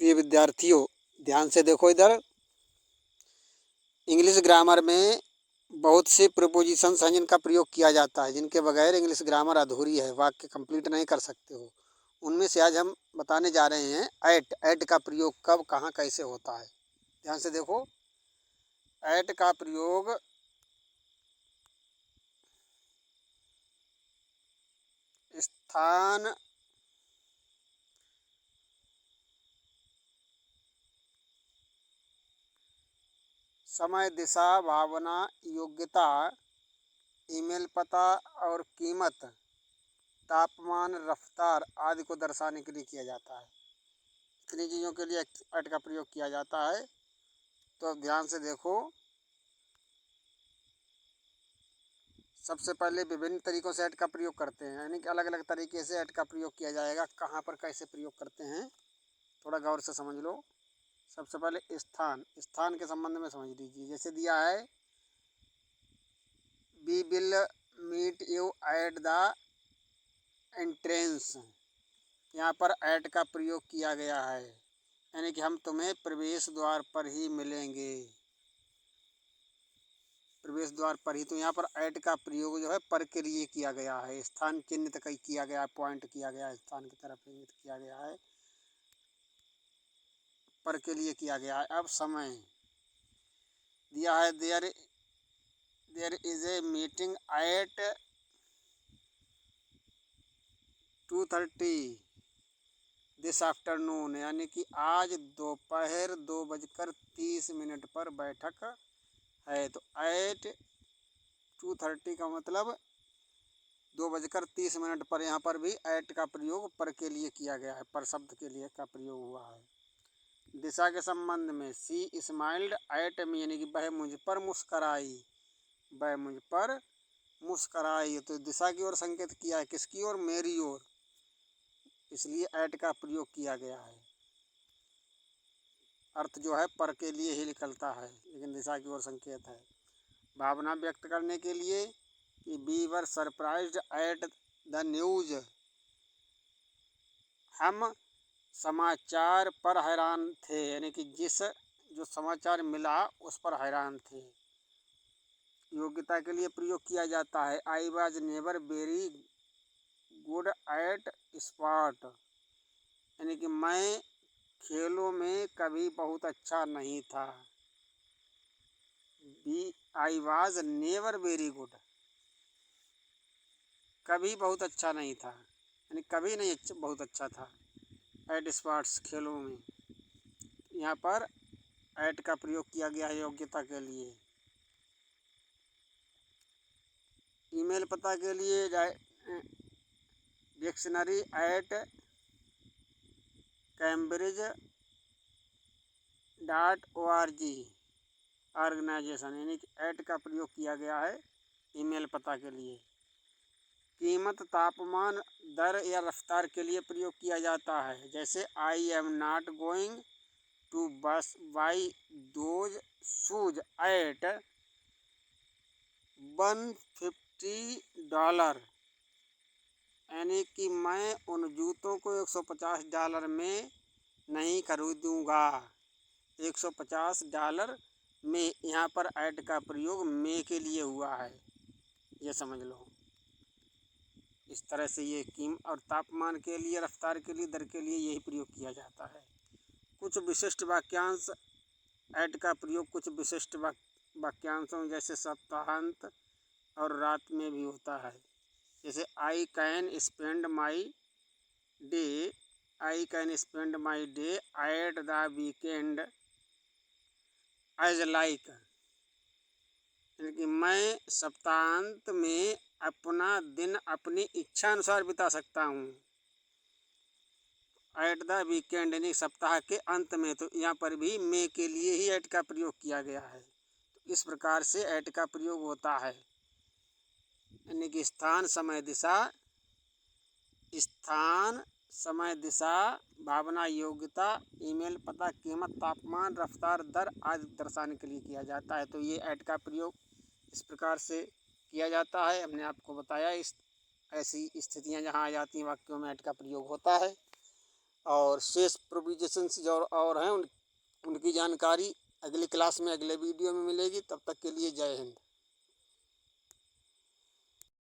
प्रिय विद्यार्थियों, ध्यान से देखो इधर। इंग्लिश ग्रामर में बहुत से प्रीपोजिशंस हैं जिनका प्रयोग किया जाता है, जिनके बगैर इंग्लिश ग्रामर अधूरी है, वाक्य कंप्लीट नहीं कर सकते हो। उनमें से आज हम बताने जा रहे हैं ऐट का प्रयोग कब, कहाँ, कैसे होता है। ध्यान से देखो। ऐट का प्रयोग स्थान, समय, दिशा, भावना, योग्यता, ईमेल पता और कीमत, तापमान, रफ्तार आदि को दर्शाने के लिए किया जाता है। इतनी चीज़ों के लिए ऐट का प्रयोग किया जाता है। तो अब ध्यान से देखो। सबसे पहले विभिन्न तरीकों से ऐट का प्रयोग करते हैं, यानी कि अलग अलग तरीके से ऐट का प्रयोग किया जाएगा। कहाँ पर कैसे प्रयोग करते हैं थोड़ा गौर से समझ लो। सबसे पहले स्थान के संबंध में समझ लीजिए। जैसे दिया है, we will meet you at the entrance. यहाँ पर ऐट का प्रयोग किया गया है, यानी कि हम तुम्हें प्रवेश द्वार पर ही मिलेंगे। प्रवेश द्वार पर ही। तो यहाँ पर ऐट का प्रयोग जो है पर के लिए किया गया है, स्थान चिन्हित किया गया है, पॉइंट किया गया है, स्थान की तरफ इंगित किया गया है, पर के लिए किया गया है। अब समय दिया है, there is a meeting at 2:30 this afternoon, यानी कि आज दोपहर 2:30 पर बैठक है। तो एट 2:30 का मतलब 2:30 पर। यहाँ पर भी ऐट का प्रयोग पर के लिए किया गया है, पर शब्द के लिए का प्रयोग हुआ है। दिशा के संबंध में, सी स्माइल्ड एट मी, यानी कि वह मुझ पर मुस्कराई, वह मुझ पर मुस्कराई। तो दिशा की ओर संकेत किया है, किसकी ओर? मेरी ओर, इसलिए ऐट का प्रयोग किया गया है। अर्थ जो है पर के लिए ही निकलता है, लेकिन दिशा की ओर संकेत है। भावना व्यक्त करने के लिए कि we were surprised at the news, हम समाचार पर हैरान थे, यानी कि जो समाचार मिला उस पर हैरान थे। योग्यता के लिए प्रयोग किया जाता है, I was never very good at sport, यानी कि मैं खेलों में कभी बहुत अच्छा नहीं था। I was never very good, कभी बहुत अच्छा नहीं था, यानी कभी नहीं बहुत अच्छा था। एट स्पोर्ट्स, खेलों में। यहाँ पर ऐट का प्रयोग किया गया है योग्यता के लिए। ईमेल पता के लिए डिक्शनरी एट cambridge.org ऑर्गेनाइजेशन, यानी कि ऐट का प्रयोग किया गया है ईमेल पता के लिए। कीमत, तापमान, दर या रफ्तार के लिए प्रयोग किया जाता है। जैसे I am not going to buy those shoes at $150, यानी कि मैं उन जूतों को $150 में नहीं खरीदूँगा। $150 में, यहाँ पर ऐट का प्रयोग में के लिए हुआ है, ये समझ लो। इस तरह से ये कीमत और तापमान के लिए, रफ्तार के लिए, दर के लिए यही प्रयोग किया जाता है। कुछ विशिष्ट वाक्यांश ऐट का प्रयोग कुछ विशिष्ट वाक्यांशों जैसे सप्ताहांत और रात में भी होता है। जैसे I can spend my day at the weekend as like, यानी कि मैं सप्ताहांत में अपना दिन अपनी इच्छा अनुसार बिता सकता हूँ। एट द वीकेंड, यानी सप्ताह के अंत में। तो यहाँ पर भी मे के लिए ही ऐट का प्रयोग किया गया है। तो इस प्रकार से ऐट का प्रयोग होता है, यानी कि स्थान, समय, दिशा, भावना, योग्यता, ईमेल पता, कीमत, तापमान, रफ्तार, दर आदि दर्शाने के लिए किया जाता है। तो ये ऐट का प्रयोग इस प्रकार से किया जाता है। हमने आपको बताया ऐसी स्थितियाँ जहाँ आ जाती हैं वाक्यों में ऐट का प्रयोग होता है। और शेष प्रोविज़न्स जो और हैं उनकी जानकारी अगली क्लास में अगले वीडियो में मिलेगी। तब तक के लिए जय हिंद।